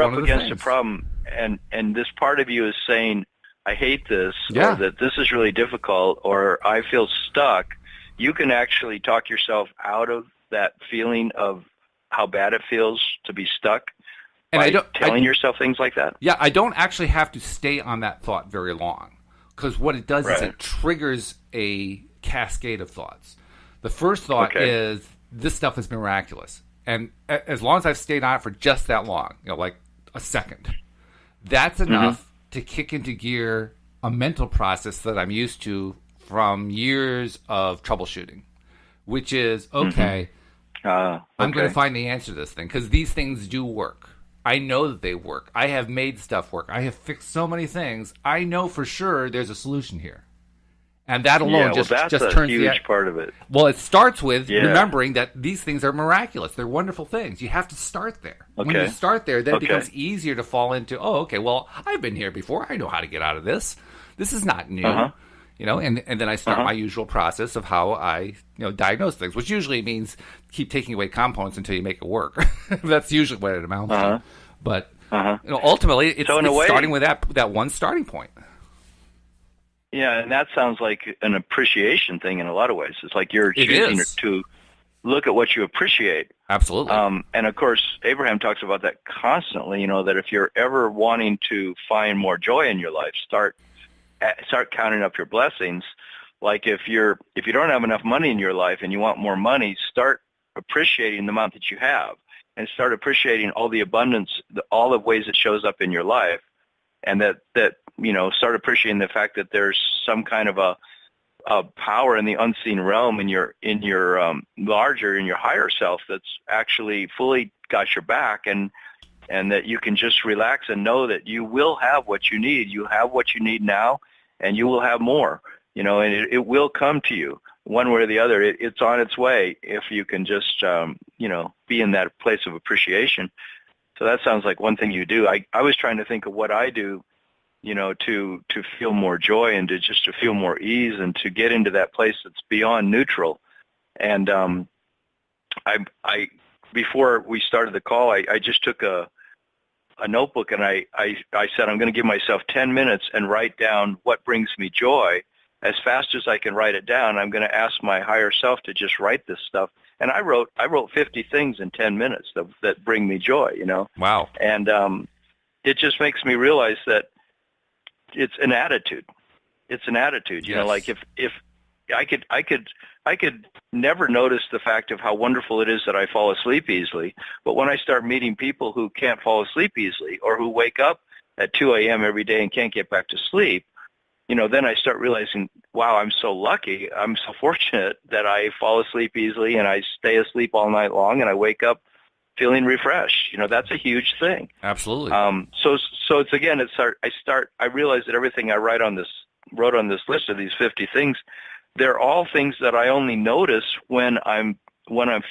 up against a problem and this part of you is saying, I hate this, or that this is really difficult, or I feel stuck, you can actually talk yourself out of that feeling of how bad it feels to be stuck by telling yourself things like that? Yeah, I don't actually have to stay on that thought very long, because what it does is it triggers a cascade of thoughts. The first thought is, this stuff is miraculous. And as long as I've stayed on it for just that long, like a second, that's enough to kick into gear a mental process that I'm used to from years of troubleshooting, which is, I'm going to find the answer to this thing, because these things do work. I know that they work. I have made stuff work. I have fixed so many things. I know for sure there's a solution here. And that alone just turns a huge part of it. Well, it starts with remembering that these things are miraculous. They're wonderful things. You have to start there. Okay. When you start there, then it becomes easier to fall into, well, I've been here before. I know how to get out of this. This is not new. And then I start my usual process of how I diagnose things, which usually means keep taking away components until you make it work. That's usually what it amounts to. But ultimately, it's starting with that one starting point. Yeah, and that sounds like an appreciation thing in a lot of ways. It's like you're It choosing is. to look at what you appreciate. Absolutely. And of course, Abraham talks about that constantly, that if you're ever wanting to find more joy in your life, start counting up your blessings. Like if you don't have enough money in your life and you want more money, start appreciating the amount that you have and start appreciating all the abundance, all the ways it shows up in your life, and that start appreciating the fact that there's some kind of a power in the unseen realm in your larger, in your higher self, that's actually fully got your back, and that you can just relax and know that you will have what you need. You have what you need now, and you will have more, and it will come to you one way or the other. It's on its way if you can just, be in that place of appreciation. So that sounds like one thing you do. I was trying to think of what I do, to feel more joy and to feel more ease and to get into that place that's beyond neutral. And I before we started the call, I just took a notebook and I said I'm going to give myself 10 minutes and write down what brings me joy. As fast as I can write it down, I'm going to ask my higher self to just write this stuff. And I wrote 50 things in 10 minutes that bring me joy, Wow. And it just makes me realize that it's an attitude. It's an attitude, Yes. like if I could never notice the fact of how wonderful it is that I fall asleep easily. But when I start meeting people who can't fall asleep easily or who wake up at 2 a.m. every day and can't get back to sleep, then I start realizing, wow, I'm so lucky. I'm so fortunate that I fall asleep easily and I stay asleep all night long and I wake up feeling refreshed. That's a huge thing. Absolutely. So it's again, I realize that everything I wrote on this list of these 50 things, they're all things that I only notice when I'm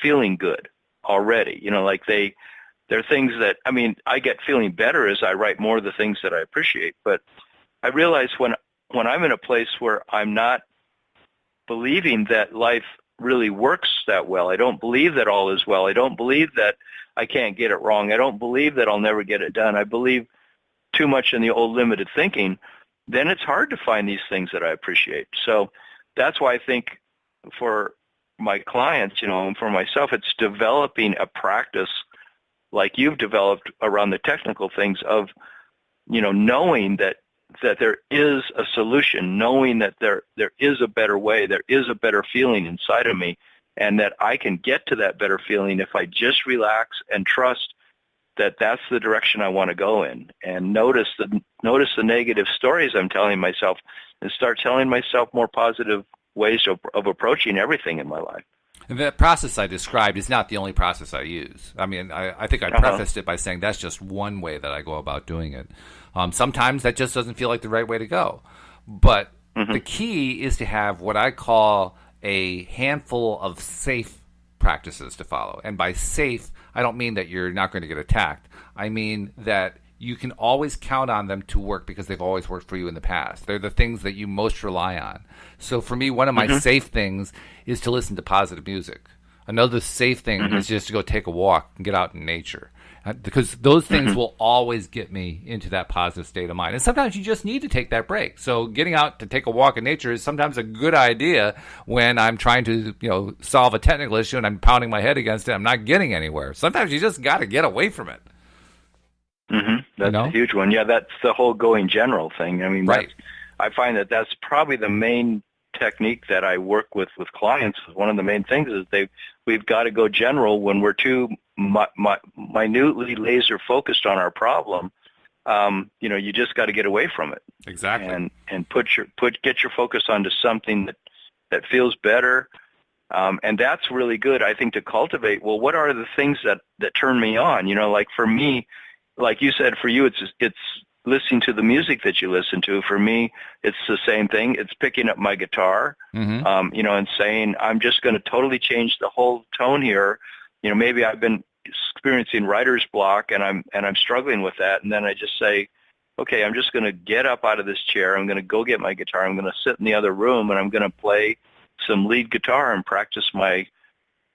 feeling good already. Like they're things that, I get feeling better as I write more of the things that I appreciate. But I realize when I'm in a place where I'm not believing that life really works that well, I don't believe that all is well, I don't believe that I can't get it wrong, I don't believe that I'll never get it done, I believe too much in the old limited thinking, then it's hard to find these things that I appreciate. So that's why I think for my clients, and for myself, it's developing a practice like you've developed around the technical things of, knowing that there is a solution, knowing that there is a better way, there is a better feeling inside of me, and that I can get to that better feeling if I just relax and trust that that's the direction I want to go in, and notice the negative stories I'm telling myself and start telling myself more positive ways of approaching everything in my life. And that process I described is not the only process I use. I think I prefaced it by saying that's just one way that I go about doing it. Sometimes that just doesn't feel like the right way to go. But the key is to have what I call a handful of safe practices to follow. And by safe, I don't mean that you're not going to get attacked. I mean that you can always count on them to work because they've always worked for you in the past. They're the things that you most rely on. So for me, one of my safe things is to listen to positive music. Another safe thing is just to go take a walk and get out in nature. Because those things will always get me into that positive state of mind. And sometimes you just need to take that break. So getting out to take a walk in nature is sometimes a good idea when I'm trying to, solve a technical issue and I'm pounding my head against it. I'm not getting anywhere. Sometimes you just got to get away from it. That's a huge one. Yeah, that's the whole going general thing. Right. I find that that's probably the main technique that I work with clients. One of the main things is we've got to go general when we're too minutely laser focused on our problem. You just got to get away from it. Exactly. And get your focus onto something that feels better. And that's really good, I think, to cultivate. Well, what are the things that turn me on? Like for me, like you said, for you, it's listening to the music that you listen to. For me, it's the same thing. It's picking up my guitar, and saying, I'm just going to totally change the whole tone here. Maybe I've been experiencing writer's block and I'm struggling with that. And then I just say, okay, I'm just going to get up out of this chair. I'm going to go get my guitar. I'm going to sit in the other room and I'm going to play some lead guitar and practice my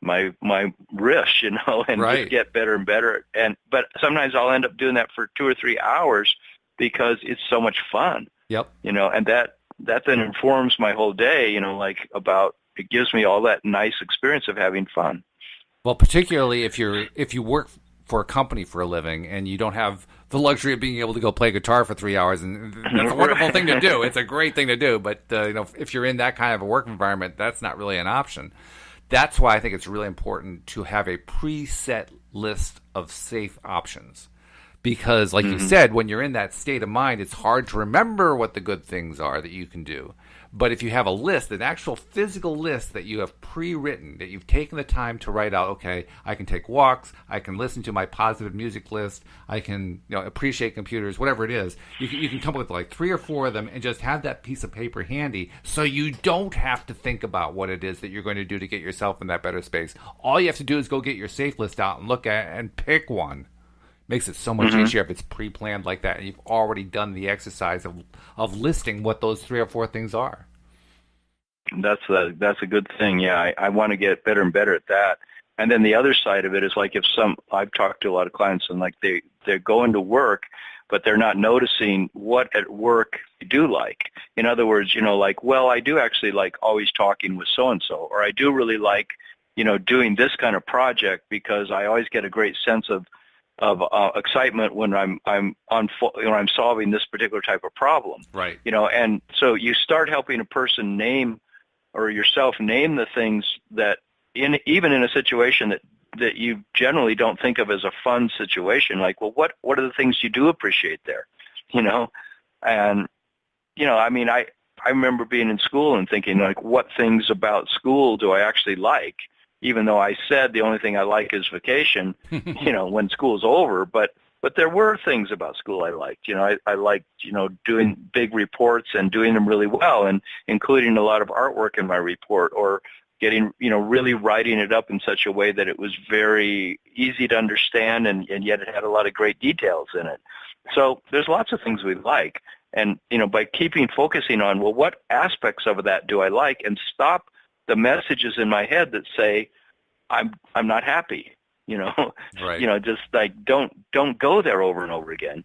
riffs, and just get better and better. But sometimes I'll end up doing that for 2 or 3 hours because it's so much fun. Yep. And that then informs my whole day, like about, it gives me all that nice experience of having fun. Well, particularly if you work for a company for a living and you don't have the luxury of being able to go play guitar for 3 hours, and that's a wonderful thing to do. It's a great thing to do, but if you're in that kind of a work environment, that's not really an option. That's why I think it's really important to have a preset list of safe options. Because, like you said, when you're in that state of mind, it's hard to remember what the good things are that you can do. But if you have a list, an actual physical list that you have pre-written, that you've taken the time to write out, okay, I can take walks, I can listen to my positive music list, I can appreciate computers, whatever it is, you can come up with like 3 or 4 of them and just have that piece of paper handy so you don't have to think about what it is that you're going to do to get yourself in that better space. All you have to do is go get your safe list out and look at it and pick one. Makes it so much easier if it's pre-planned like that and you've already done the exercise of listing what those 3 or 4 things are. That's a good thing. Yeah, I want to get better and better at that. And then the other side of it is like I've talked to a lot of clients and like they're going to work, but they're not noticing what at work they do like. In other words, like, well, I do actually like always talking with so-and-so, or I do really like, doing this kind of project because I always get a great sense of excitement when I'm solving this particular type of problem. Right. And so you start helping a person name or yourself name the things that even in a situation that you generally don't think of as a fun situation, like, well, what are the things you do appreciate there? And I mean, I remember being in school and thinking like, what things about school do I actually like? Even though I said the only thing I like is vacation, when school's over, but there were things about school I liked. I liked, doing big reports and doing them really well and including a lot of artwork in my report or getting, really writing it up in such a way that it was very easy to understand and yet it had a lot of great details in it. So there's lots of things we like. And, by focusing on, well, what aspects of that do I like and stop the messages in my head that say I'm not happy, right. Just like don't go there over and over again.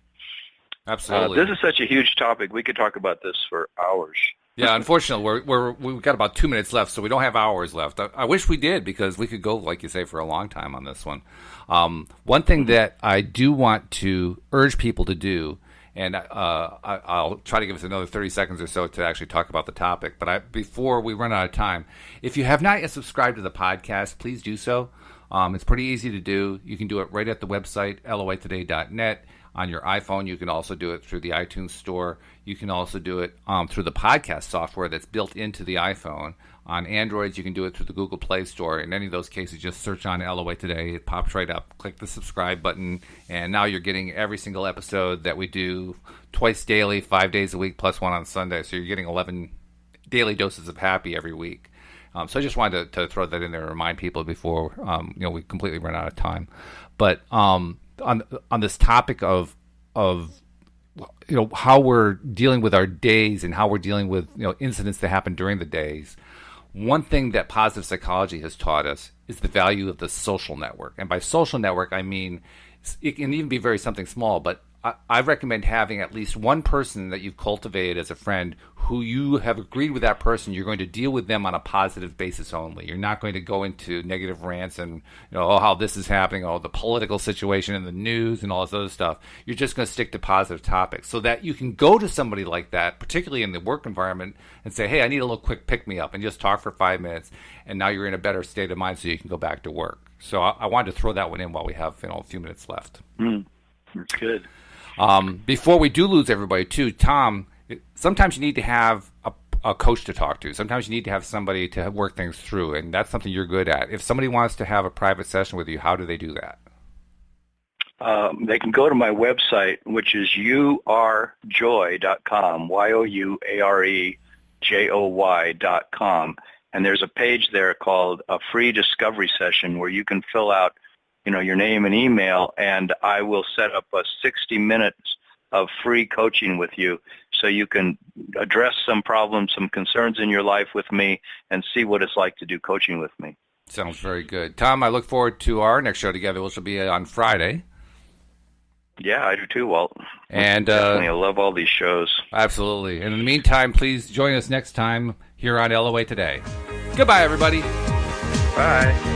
Absolutely. This is such a huge topic. We could talk about this for hours. Yeah, unfortunately, we've got about 2 minutes left, so we don't have hours left. I wish we did because we could go, like you say, for a long time on this one. One thing that I do want to urge people to do, and I'll try to give us another 30 seconds or so to actually talk about the topic. But before we run out of time, if you have not yet subscribed to the podcast, please do so. It's pretty easy to do. You can do it right at the website, loitoday.net. On your iPhone, you can also do it through the iTunes Store. You can also do it through the podcast software that's built into the iPhone. On Androids, you can do it through the Google Play Store. In any of those cases, just search on LOA Today. It pops right up. Click the subscribe button, and now you're getting every single episode that we do twice daily, 5 days a week, plus one on Sunday. So you're getting 11 daily doses of happy every week. So I just wanted to throw that in there and remind people before we completely run out of time. But on this topic of how we're dealing with our days and how we're dealing with incidents that happen during the days. One thing that positive psychology has taught us is the value of the social network. And by social network, I mean it can even be something small, but I recommend having at least one person that you've cultivated as a friend who you have agreed with that person. You're going to deal with them on a positive basis only. You're not going to go into negative rants and, how this is happening, the political situation in the news and all this other stuff. You're just going to stick to positive topics so that you can go to somebody like that, particularly in the work environment, and say, hey, I need a little quick pick-me-up, and just talk for 5 minutes. And now you're in a better state of mind so you can go back to work. So I wanted to throw that one in while we have a few minutes left. That's good. Before we do lose everybody, too, Tom, sometimes you need to have a coach to talk to. Sometimes you need to have somebody to work things through, and that's something you're good at. If somebody wants to have a private session with you, how do they do that? They can go to my website, which is youarejoy.com, youarejoy.com, and there's a page there called a free discovery session where you can fill out your name and email, and I will set up a 60 minutes of free coaching with you so you can address some problems, some concerns in your life with me and see what it's like to do coaching with me. Sounds very good. Tom, I look forward to our next show together, which will be on Friday. Yeah, I do too, Walt. And Definitely, I love all these shows. Absolutely. And in the meantime, please join us next time here on LOA Today. Goodbye, everybody. Bye.